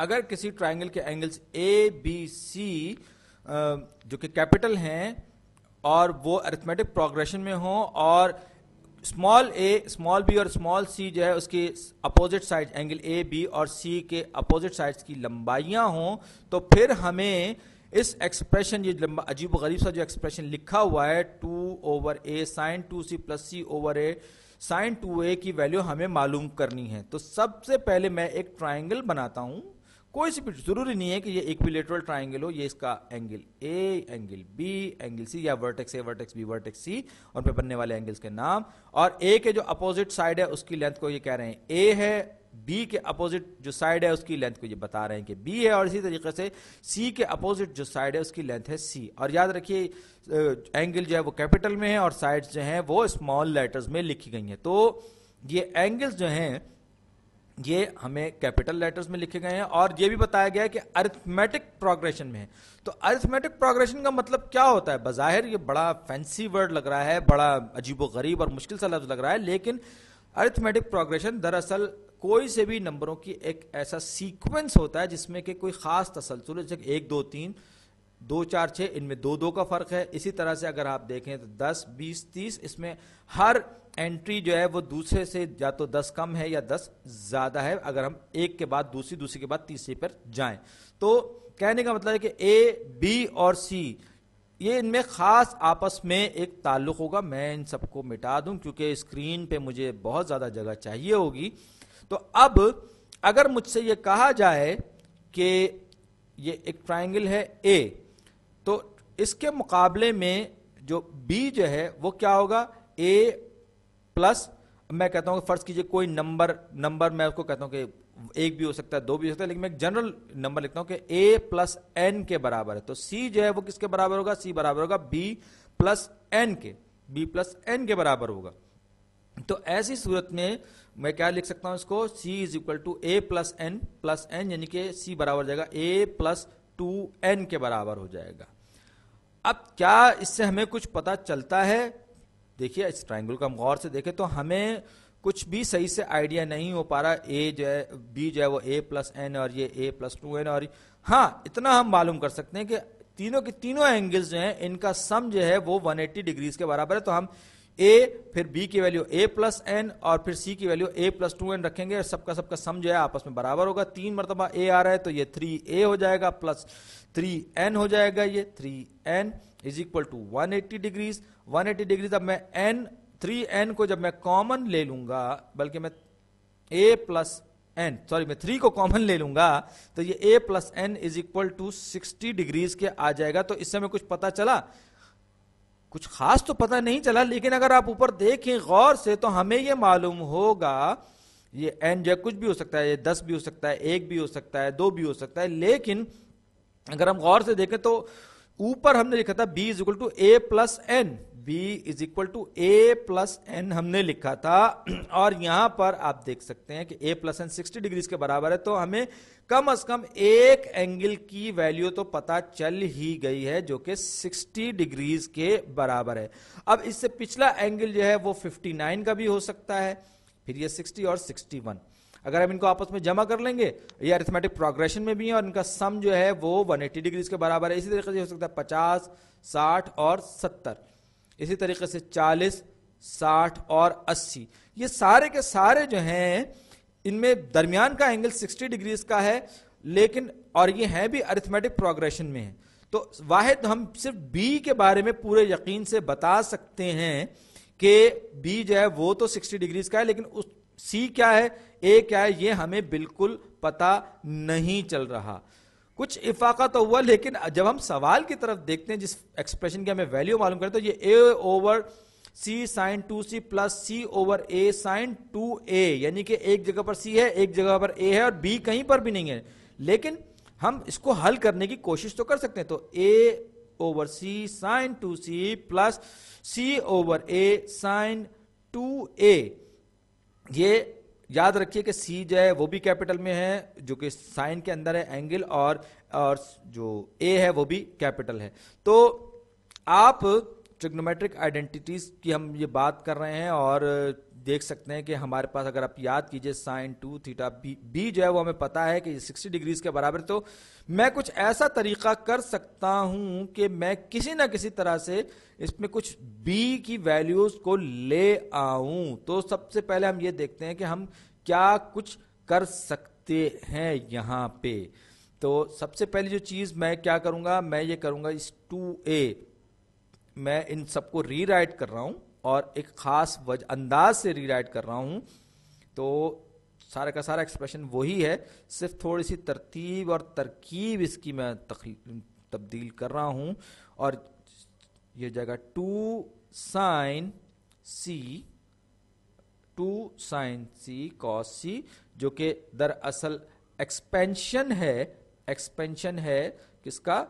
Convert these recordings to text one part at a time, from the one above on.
अगर किसी ट्राइंगल के एंगल्स ए बी सी जो कि कैपिटल हैं और वो अरिथमेटिक प्रोग्रेशन में हो और स्मॉल ए स्मॉल बी और स्मॉल सी जो है उसकी opposite side angle A B और सी के अपोजिट साइड्स की लंबाइयां हों, तो फिर हमें इस एक्सप्रेशन, ये अजीब गरीब सा जो एक्सप्रेशन लिखा हुआ है 2/a sin 2c प्लस सी ओवर ए sin 2a की वैल्यू हमें मालूम करनी है। तो सबसे पहले मैं एक ट्राइंगल बनाता हूं, कोई सी भी, जरूरी नहीं है कि ये इक्विलेटरल ट्राइंगल हो, ये इसका angle A, angle B, angle C, या vertex A, vertex B, vertex C, और पे बनने वाले एंगल्स के नाम, और ए के जो अपोजिट साइड है उसकी लेंथ को ये कह रहे हैं ए है, बी के अपोजिट जो साइड है उसकी लेंथ को ये बता रहे हैं कि बी है, और इसी तरीके से सी के अपोजिट जो साइड है उसकी लेंथ है सी। और याद रखिए एंगल जो है वो कैपिटल में है और साइड्स जो हैं वो स्मॉल लेटर्स में लिखी गई हैं। तो ये एंगल्स जो हैं ये हमें कैपिटल लेटर्स में लिखे गए हैं, और ये भी बताया गया है कि अरिथमेटिक प्रोग्रेशन में है। तो अरिथमेटिक प्रोग्रेशन का मतलब क्या होता है? बज़ाहिर ये बड़ा फैंसी वर्ड लग रहा है, बड़ा अजीबोगरीब और मुश्किल सा लफ्ज लग रहा है, लेकिन अरिथमेटिक प्रोग्रेशन दरअसल कोई से भी नंबरों की एक ऐसा सीक्वेंस होता है जिसमें कि कोई खास तसलसल, जैसे 1 2 3 2 4 6, इनमें 2 2 का फर्क है। इसी तरह से अगर आप देखें तो 10 20 30, इसमें हर एंट्री जो है वो दूसरे से या तो 10 कम है या 10 ज्यादा है, अगर हम एक के बाद दूसरी, दूसरी के बाद तीसरी पर जाएं। तो कहने का मतलब है कि ए बी और सी ये इनमें खास आपस में एक ताल्लुक होगा। मैं इन सबको मिटा दूं क्योंकि स्क्रीन पे मुझे बहुत ज्यादा जगह चाहिए होगी। तो अब अगर मुझसे ये कहा जाए कि ये एक ट्राइंगल है ए, तो इसके मुकाबले में जो बी जो है वो क्या होगा? ए प्लस, मैं कहता हूं कि फर्ज कीजिए कोई नंबर मैं उसको कहता हूं कि 1 भी हो सकता है, 2 भी हो सकता है, लेकिन मैं एक जनरल नंबर लिखता हूं कि a प्लस एन के बराबर है। तो c जो है वो किसके बराबर होगा? c बराबर होगा b प्लस एन के, b प्लस एन के बराबर होगा। तो ऐसी सूरत में मैं क्या लिख सकता हूं इसको? c is equal to a plus N, यानी कि c बराबर हो जाएगा a प्लस 2n के बराबर हो जाएगा। अब क्या इससे हमें कुछ पता चलता है? देखिए इस ट्राइंगल को हम गौर से देखें तो हमें कुछ भी सही से आइडिया नहीं हो पा रहा। ए जो है, बी जो है वो a प्लस एन और ये a प्लस 2n, और हाँ इतना हम मालूम कर सकते हैं कि तीनों के तीनों एंगल्स जो हैं इनका सम जो है वो 180 डिग्रीज के बराबर है। तो हम a फिर b की वैल्यू a प्लस एन और फिर c की वैल्यू a प्लस 2n रखेंगे, और सबका सम जो है आपस में बराबर होगा। 3 मरतबा a आ रहा है तो ये 3a हो जाएगा प्लस 3n हो जाएगा, ये 3n is equal to 180 degrees. 180 degrees अब मैं n 3n को जब मैं कॉमन ले लूंगा, बल्कि मैं a प्लस एन, सॉरी मैं 3 को कॉमन ले लूंगा, तो ये a plus N is equal to 60 degrees के आ जाएगा। तो इससे हमें कुछ पता चला? कुछ खास तो पता नहीं चला, लेकिन अगर आप ऊपर देखें गौर से तो हमें यह मालूम होगा ये n जो कुछ भी हो सकता है, ये 10 भी हो सकता है, 1 भी हो सकता है, 2 भी हो सकता है, लेकिन अगर हम गौर से देखें तो ऊपर हमने लिखा था b is equal to a plus N, b is equal to a plus N हमने लिखा था, और यहां पर आप देख सकते हैं कि a प्लस एन 60 डिग्रीज के बराबर है। तो हमें कम से कम एक एंगल की वैल्यू तो पता चल ही गई है जो कि 60 डिग्रीज के बराबर है। अब इससे पिछला एंगल जो है वो 59 का भी हो सकता है, फिर ये 60 और 61, अगर हम इनको आपस में जमा कर लेंगे, ये अरिथमेटिक प्रोग्रेशन में भी है और इनका सम जो है वो 180 डिग्रीज के बराबर है। इसी तरीके से हो सकता है 50, 60 और 70, इसी तरीके से 40, 60 और 80, ये सारे के सारे जो हैं इनमें दरमियान का एंगल 60 डिग्रीज का है, लेकिन और ये है भी अरिथमेटिक प्रोग्रेशन में है। तो वाहिद हम सिर्फ बी के बारे में पूरे यकीन से बता सकते हैं कि बी जो है वो तो 60 डिग्रीज का है, लेकिन उस सी क्या है, ए क्या है, ये हमें बिल्कुल पता नहीं चल रहा। कुछ इफाका तो हुआ, लेकिन जब हम सवाल की तरफ देखते हैं जिस एक्सप्रेशन की हमें वैल्यू मालूम करें, तो ये a over c sine 2c plus c over a sine 2a, यानी कि एक जगह पर c है, एक जगह पर a है और b कहीं पर भी नहीं है, लेकिन हम इसको हल करने की कोशिश तो कर सकते हैं। तो a over c sine 2c plus c over a sine 2a, ये याद रखिए कि c जो है वो भी कैपिटल में है, जो कि साइन के अंदर है एंगल, और जो a है वो भी कैपिटल है। तो आप ट्रिग्नोमेट्रिक आइडेंटिटीज की हम ये बात कर रहे हैं, और देख सकते हैं कि हमारे पास, अगर आप याद कीजिए, साइन 2 थीटा बी जो है वो हमें पता है कि 60 डिग्रीज के बराबर। तो मैं कुछ ऐसा तरीका कर सकता हूं कि मैं किसी ना किसी तरह से इसमें कुछ बी की वैल्यूज को ले आऊं। तो सबसे पहले हम ये देखते हैं कि हम क्या कुछ कर सकते हैं यहां पे। तो सबसे पहली जो चीज मैं क्या करूंगा, मैं ये करूंगा, इस 2a मैं इन सबको रीराइट कर रहा हूं और एक खास अंदाज से रीराइट कर रहा हूं। तो सारा का सारा एक्सप्रेशन वही है, सिर्फ थोड़ी सी तरतीब और तरकीब इसकी मैं तब्दील कर रहा हूं। और ये जगह 2 साइन सी कॉस सी, जो कि दरअसल एक्सपेंशन है किसका,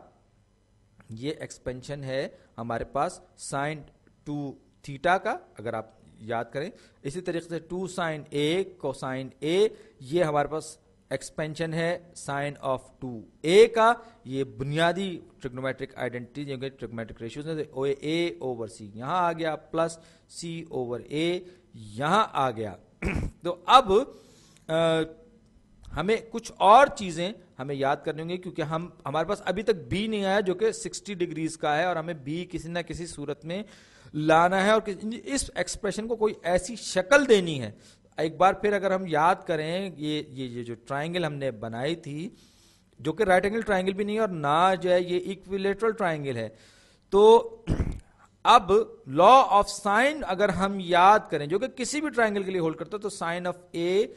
ये एक्सपेंशन है हमारे पास साइन 2 थीटा का, अगर आप याद करें। इसी तरीके से 2 साइन ए कोसाइन ए, ये हमारे पास एक्सपेंशन है साइन ऑफ 2a का। ये बुनियादी ट्रिग्नोमेट्रिक आइडेंटिटी, ट्रिग्नोमेट्रिक रेशियोज है, ए ओवर सी यहां आ गया, प्लस सी ओवर ए यहां आ गया। तो अब हमें कुछ और चीजें हमें याद करनी होंगी, क्योंकि हमारे पास अभी तक बी नहीं आया जो कि 60 डिग्रीज का है, और हमें बी किसी ना किसी सूरत में लाना है और इस एक्सप्रेशन को कोई ऐसी शक्ल देनी है। एक बार फिर अगर हम याद करें, ये जो ट्राइंगल हमने बनाई थी, जो कि राइट एंगल ट्राइंगल भी नहीं है और ना जो है ये इक्विलेटरल ट्राइंगल है। तो अब लॉ ऑफ साइन अगर हम याद करें, जो कि किसी भी ट्राइंगल के लिए होल्ड करता है, तो sine of A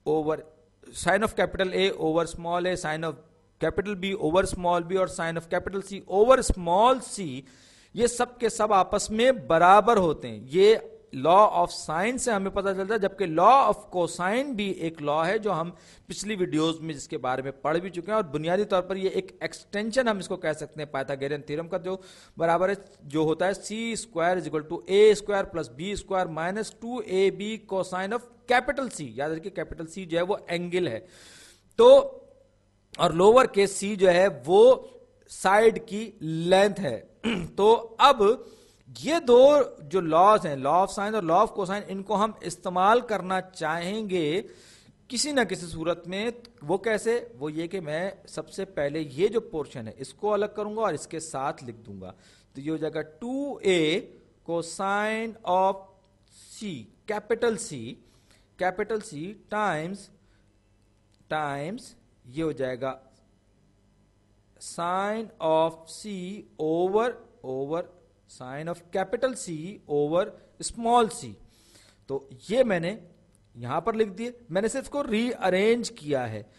over sine of capital A over small A, sine of capital B over small B, और sine of capital C over small C, ये सब के सब आपस में बराबर होते हैं। ये लॉ ऑफ साइन से हमें पता चलता है, जबकि लॉ ऑफ कोसाइन भी एक लॉ है जो हम पिछली वीडियोस में जिसके बारे में पढ़ भी चुके हैं। और बुनियादी तौर पर ये एक एक्सटेंशन हम इसको कह सकते हैं पाइथागोरियन थ्योरम का, जो बराबर है, जो होता है C square is equal to A square plus B square minus 2ab cosine of capital C. याद रखिए कैपिटल सी जो है वो एंगल है, तो और लोअर केस सी जो है वो साइड की लेंथ है। तो अब ये दो जो लॉज हैं, लॉ ऑफ साइन और लॉ ऑफ कोसाइन, इनको हम इस्तेमाल करना चाहेंगे किसी ना किसी सूरत में। वो कैसे, वो ये कि मैं सबसे पहले ये जो पोर्शन है इसको अलग करूंगा और इसके साथ लिख दूंगा। तो ये हो जाएगा 2a cosine of C capital C times ये हो जाएगा sine of C over sine of capital C over small C. तो ये मैंने यहां पर लिख दिए, मैंने सिर्फ इसको रीअरेंज किया है।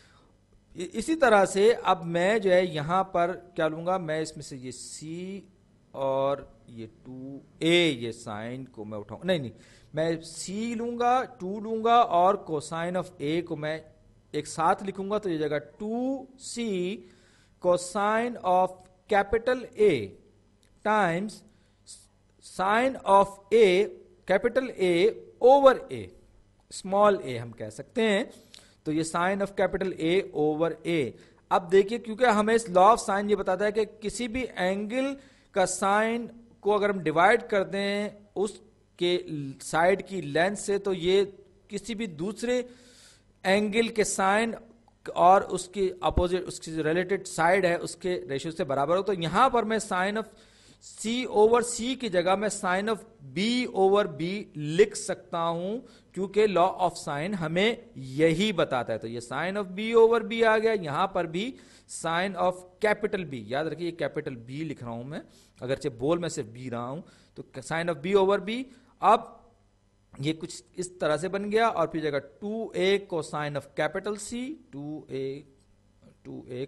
इसी तरह से अब मैं जो है यहां पर क्या लूंगा, मैं इसमें से ये सी और ये 2a, ये साइन को मैं उठाऊंगा, नहीं मैं सी लूंगा, 2 लूंगा और कोसाइन ऑफ a को मैं एक साथ लिखूंगा। तो ये जगह 2c cosine of capital A times sine of A capital A over A small a हम कह सकते हैं। तो ये sine of capital A over A। अब देखिए, क्योंकि हमें इस लॉ ऑफ साइन ये बताता है कि किसी भी एंगल का साइन को अगर हम डिवाइड कर दें उसके साइड की लेंथ से, तो ये किसी भी दूसरे एंगल के साइन और उसकी अपोजिट, उसकी जो रिलेटेड साइड है उसके रेशियो से बराबर हो। तो यहां पर मैं sine of C over C की जगह मैं sine of B over B लिख सकता हूं, क्योंकि लॉ ऑफ साइन हमें यही बताता है। तो ये sine of B over B आ गया, यहां पर भी साइन ऑफ कैपिटल बी, याद रखिए कैपिटल बी लिख रहा हूं मैं, अगरचे बोल में सिर्फ बी रहा हूं, तो sine of B over B. अब ये कुछ इस तरह से बन गया, और फिर जगह 2a cosine of capital C, 2a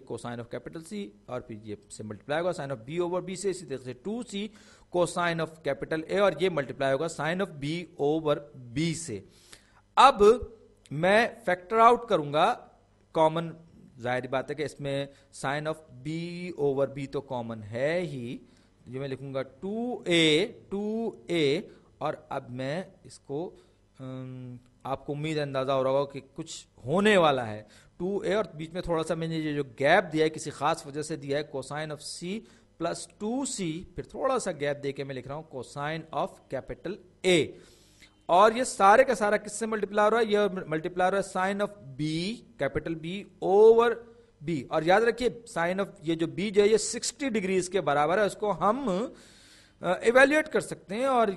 cosine of capital C, और फिर ये से मल्टीप्लाई होगा sine of b over b से, इसी तरह से 2c cosine of capital a, और ये मल्टीप्लाई होगा sine of b over b से। अब मैं फैक्टर आउट करूंगा, कॉमन जाहिर बात है कि इसमें sine of b over b तो कॉमन है ही, ये मैं लिखूंगा 2a, और अब मैं इसको आपको उम्मीद अंदाजा हो रहा होगा कि कुछ होने वाला है। 2a और बीच में थोड़ा सा मैंने ये जो गैप दिया है किसी खास वजह से दिया है, cosine of c plus 2c, फिर थोड़ा सा गैप देके मैं लिख रहा हूं कोसाइन ऑफ कैपिटल A। और ये सारे का सारा किससे मल्टीप्लाई हो रहा है, ये मल्टीप्लाई हो रहा है sine of B, capital B over B. और याद रखिए साइन ऑफ ये जो बी जो है ये 60 डिग्रीज के बराबर है, उसको हम इवेल्युएट कर सकते हैं। और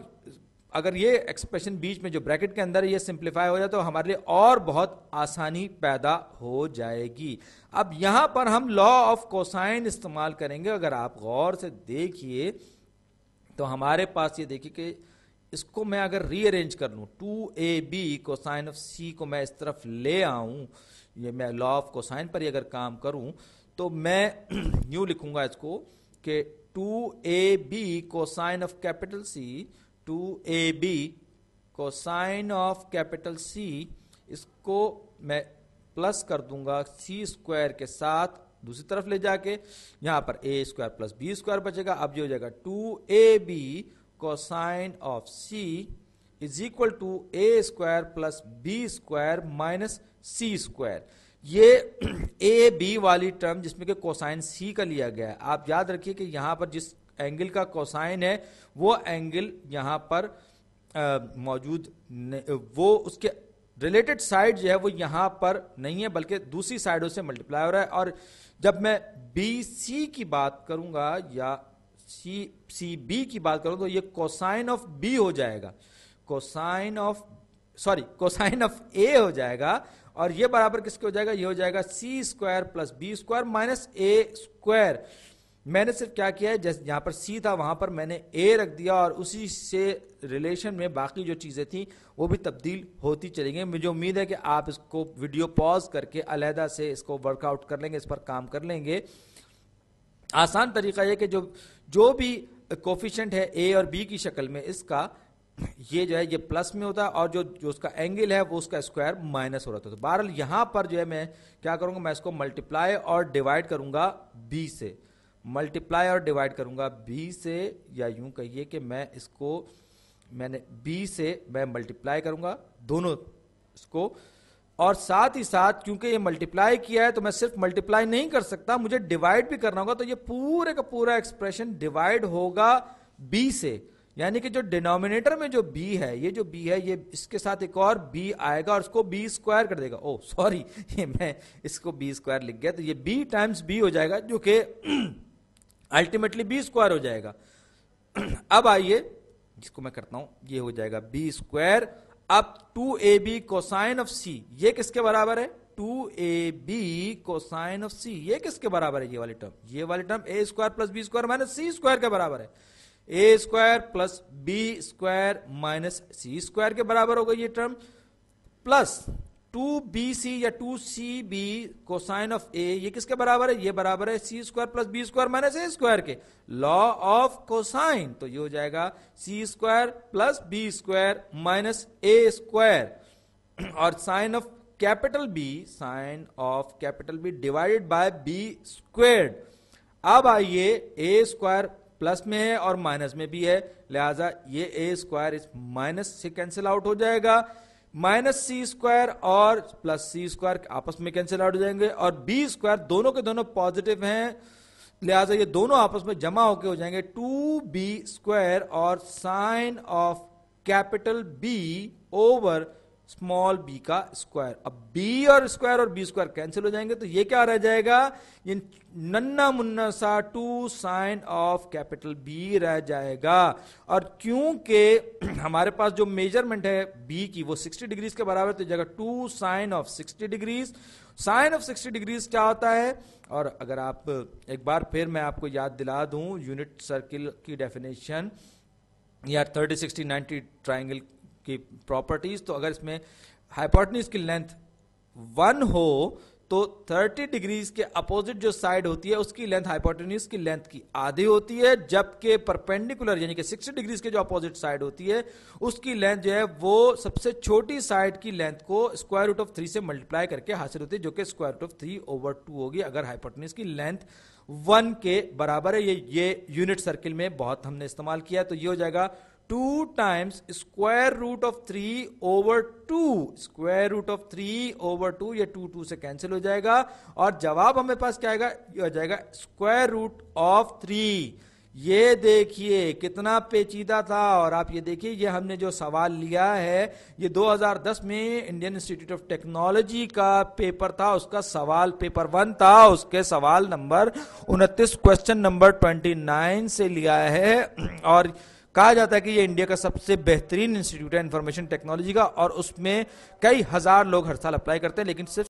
अगर ये एक्सप्रेशन बीच में जो ब्रैकेट के अंदर ये सिंप्लीफाई हो जाए तो हमारे लिए और बहुत आसानी पैदा हो जाएगी। अब यहां पर हम लॉ ऑफ कोसाइन इस्तेमाल करेंगे। अगर आप गौर से देखिए तो हमारे पास ये देखिए कि इसको मैं अगर रीअरेंज कर लूं, 2ab कोसाइन ऑफ c को मैं इस तरफ ले आऊं, ये मैं लॉ ऑफ कोसाइन पर ही अगर काम करूं तो मैं यूं लिखूंगा इसको कि 2ab cosine of capital C, 2ab cosine of capital C, इसको मैं प्लस कर दूंगा c स्क्वायर के साथ दूसरी तरफ ले जाके, यहां पर a square plus b square बचेगा। अब ये हो जाएगा 2ab cosine of c is equal to a square plus b square minus c square. ये a b वाली टर्म जिसमें कि कोसाइन c का लिया गया है, आप याद रखिए कि यहां पर जिस एंगल का कोसाइन है वो एंगल यहां पर मौजूद, वो उसके रिलेटेड साइड जो है वो यहां पर नहीं है बल्कि दूसरी साइडों से मल्टीप्लाई हो रहा है। और जब मैं BC की बात करूंगा या CB की बात करूं तो ये कोसाइन ऑफ B हो जाएगा, कोसाइन ऑफ A हो जाएगा। और ये बराबर किसके हो जाएगा, ये हो जाएगा C square plus B square minus A square. मैंने सिर्फ क्या किया है, जैसे यहां पर C था वहां पर मैंने A रख दिया और उसी से रिलेशन में बाकी जो चीजें थी वो भी तब्दील होती चली गई। मुझे उम्मीद है कि आप इसको वीडियो पॉज करके अलहदा से इसको वर्कआउट कर लेंगे, इस पर काम कर लेंगे। आसान तरीका यह कि जो भी कोफिशिएंट है A और B की शक्ल में, इसका ये जो है ये प्लस में होता है और जो उसका एंगल है वो उसका स्क्वायर माइनस हो रहा था। तो बहरहाल यहां पर जो है मैं क्या करूंगा, मैं इसको मल्टीप्लाई और डिवाइड करूंगा B से, मल्टीप्लाई और डिवाइड करूंगा B से, या यूं कहिए कि मैंने B से मैं मल्टीप्लाई करूंगा दोनों इसको, और साथ ही साथ क्योंकि ये मल्टीप्लाई किया है तो मैं सिर्फ मल्टीप्लाई नहीं कर सकता, मुझे डिवाइड भी करना होगा। तो ये पूरे का पूरा एक्सप्रेशन डिवाइड होगा B से, यानी कि जो डिनोमिनेटर में जो b है, ये जो b है ये इसके साथ एक और b आएगा और इसको b स्क्वायर कर देगा। ओ सॉरी, ये मैं इसको b स्क्वायर लिख गया, तो ये b टाइम्स b हो जाएगा जो कि अल्टीमेटली b स्क्वायर हो जाएगा। अब आइए जिसको मैं करता हूं, ये हो जाएगा b स्क्वायर। अब 2ab कोसाइन ऑफ c ये किसके बराबर है, 2ab कोसाइन ऑफ c ये किसके बराबर है, ये वाली term a square plus b square minus c square के बराबर है। a square plus b square minus c square के बराबर हो गई ये टर्म, प्लस 2bc या 2cb कोसाइन ऑफ a ये किसके बराबर है, ये बराबर है c square plus b square minus a square के, लॉ ऑफ कोसाइन। तो ये हो जाएगा c square plus b square minus a square, और sine of capital B divided by b squared. अब आइए a स्क्वायर प्लस में है और माइनस में भी है, लिहाजा ये a स्क्वायर इस माइनस से कैंसिल आउट हो जाएगा, माइनस सी स्क्वायर और प्लस सी स्क्वायर आपस में कैंसिल आउट हो जाएंगे, और b स्क्वायर दोनों के दोनों पॉजिटिव हैं, लिहाजा ये दोनों आपस में जमा होकर हो जाएंगे 2b स्क्वायर और sine of capital B over small b का स्क्वायर। अब b और b स्क्वायर कैंसिल हो जाएंगे, तो ये क्या रह जाएगा, ये नन्ना मुन्ना सा 2 साइन ऑफ कैपिटल B रह जाएगा। और क्योंकि हमारे पास जो मेजरमेंट है b की वो 60 डिग्रीज के बराबर, तो जगह 2 sine of 60 degrees. Sine of 60 degrees क्या होता है, और अगर आप एक बार फिर मैं आपको याद दिला दूं यूनिट सर्किल की डेफिनेशन या 30 60 90 ट्राइंगल की प्रॉपर्टीज, तो अगर इसमें हाइपोटेन्यूज की लेंथ 1 हो तो 30 डिग्रीज के अपोजिट जो साइड होती है उसकी लेंथ हाइपोटेन्यूज की लेंथ की आधी होती है, जबकि परपेंडिकुलर यानी कि 60 डिग्रीज के जो अपोजिट साइड होती है उसकी लेंथ जो है वो सबसे छोटी साइड की लेंथ को स्क्वायर रूट ऑफ 3 से मल्टीप्लाई करके हासिल होती है, जो कि स्क्वायर रूट ऑफ 3/2 होगी अगर हाइपोटेन्यूज की लेंथ 1 के बराबर है। ये यूनिट सर्किल में बहुत हमने इस्तेमाल किया, तो ये हो जाएगा 2 times square root of 3/2, square root of 3/2, ये 2 से कैंसिल हो जाएगा और जवाब हमें पास क्या आएगा, ये हो जाएगा स्क्वायर रूट ऑफ 3। ये देखिए कितना पेचीदा था। और आप ये देखिए, ये हमने जो सवाल लिया है ये 2010 में इंडियन इंस्टीट्यूट ऑफ टेक्नोलॉजी का पेपर था, उसका सवाल पेपर 1 था, उसके सवाल नंबर 29 क्वेश्चन नंबर 29 से लिया है। और कहा जाता है कि ये इंडिया का सबसे बेहतरीन इंस्टीट्यूट है इंफॉर्मेशन टेक्नोलॉजी का, और उसमें कई हजार लोग हर साल अप्लाई करते हैं, लेकिन सिर्फ